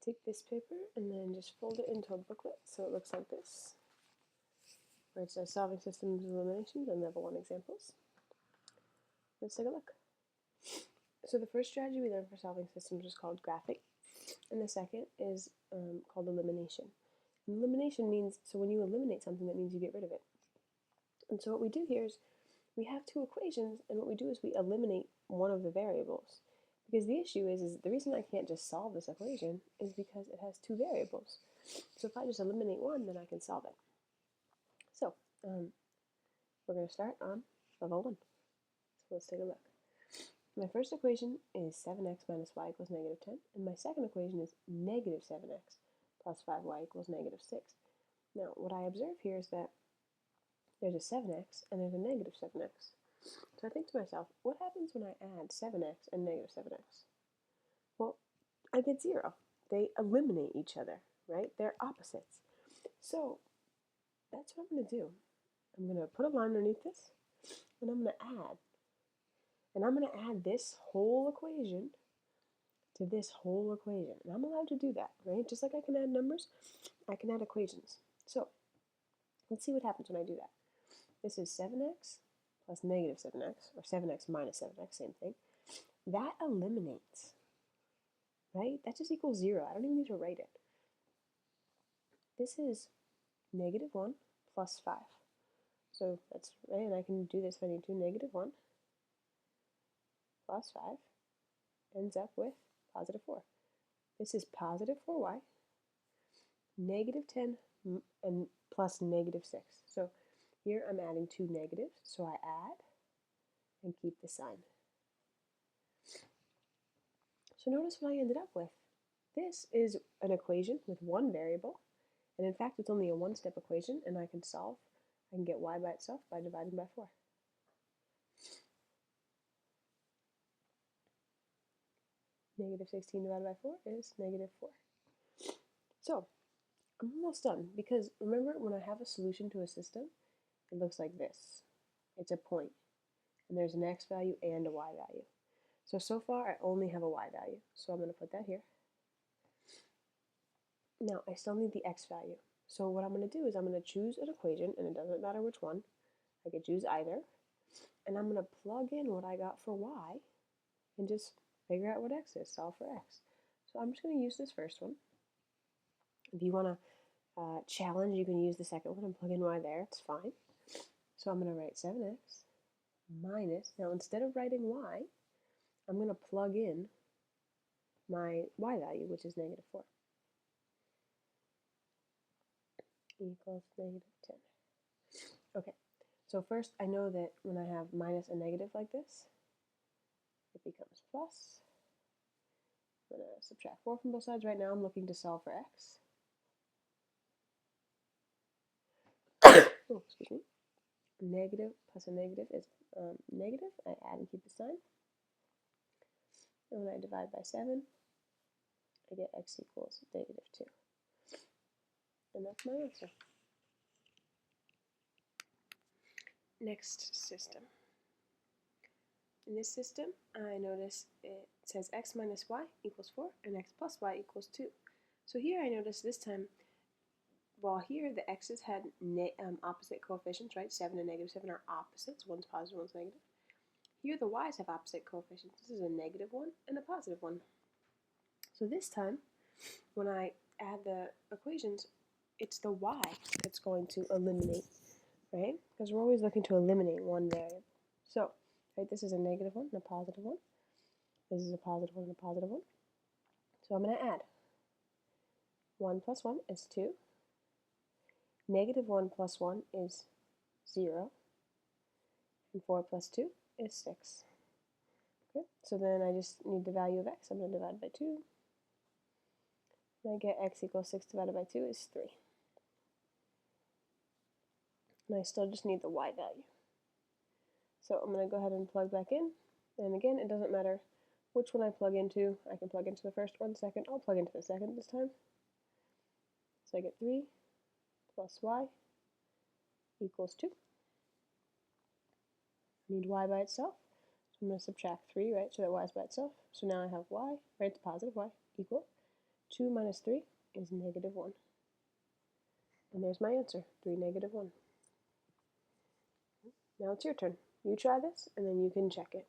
take this paper and then just fold it into a booklet so it looks like this, where it says Solving Systems Eliminations and Level 1 Examples. Let's take a look. So the first strategy we learned for solving systems is called graphing, and the second is called elimination. And elimination means, so when you eliminate something, that means you get rid of it. And so what we do here is we have two equations, and what we do is we eliminate one of the variables. Because the issue is the reason I can't just solve this equation is because it has two variables. So if I just eliminate one, then I can solve it. So we're going to start on level 1. So let's take a look. My first equation is 7x minus y equals negative 10, and my second equation is negative 7x plus 5y equals negative 6. Now, what I observe here is that there's a 7x and there's a negative 7x. So I think to myself, what happens when I add 7x and negative 7x? Well, I get 0. They eliminate each other, right? They're opposites. So that's what I'm going to do. I'm going to put a line underneath this, and I'm going to add. And I'm going to add this whole equation to this whole equation. And I'm allowed to do that, right? Just like I can add numbers, I can add equations. So let's see what happens when I do that. This is 7x plus negative 7x, or 7x minus 7x, same thing. That eliminates, right? That just equals 0. I don't even need to write it. This is negative 1 plus 5. So that's right, and I can do this if I need to. Negative 1 plus 5 ends up with positive 4. This is positive 4y, negative 10 and plus negative 6. So here I'm adding two negatives, so I add and keep the sign. So notice what I ended up with. This is an equation with one variable, and in fact it's only a one-step equation, and I can solve. I can get y by itself by dividing by 4. Negative 16 divided by 4 is negative 4. So I'm almost done, because remember, when I have a solution to a system, it looks like this. It's a point, and there's an x value and a y value. So far I only have a y value, so I'm going to put that here. Now I still need the x value. So what I'm going to do is I'm going to choose an equation, and it doesn't matter which one. I could choose either. And I'm going to plug in what I got for y and just figure out what x is, solve for x. So I'm just going to use this first one. If you want to challenge, you can use the second one and plug in y there. It's fine. So I'm going to write 7x minus, now instead of writing y, I'm going to plug in my y value, which is negative 4. Equals negative 10. Okay, so first I know that when I have minus a negative like this, it becomes plus. I'm going to subtract 4 from both sides. Right now I'm looking to solve for x. Oh, excuse me. Negative plus a negative is negative. I add and keep the sign. And when I divide by 7, I get x equals negative 2. And that's my answer. Next system. In this system, I notice it says x minus y equals 4 and x plus y equals 2. So here I notice this time, while here the x's had opposite coefficients, right? 7 and negative 7 are opposites. One's positive, one's negative. Here the y's have opposite coefficients. This is a negative one and a positive one. So this time, when I add the equations, it's the y that's going to eliminate, right? Because we're always looking to eliminate one variable. So, right, this is a negative one and a positive one. This is a positive one and a positive one. So I'm going to add. 1 plus 1 is 2. Negative 1 plus 1 is 0. And 4 plus 2 is 6. Okay, so then I just need the value of x. I'm going to divide by 2. And I get x equals 6 divided by 2 is 3. And I still just need the y value. So I'm going to go ahead and plug back in. And again, it doesn't matter which one I plug into. I can plug into the first or the second. I'll plug into the second this time. So I get 3 plus y equals 2. I need y by itself. So I'm going to subtract 3, right, so that y is by itself. So now I have y, right, it's positive y, equal 2 minus 3 is -1. And there's my answer, 3, -1. Now it's your turn. You try this, and then you can check it.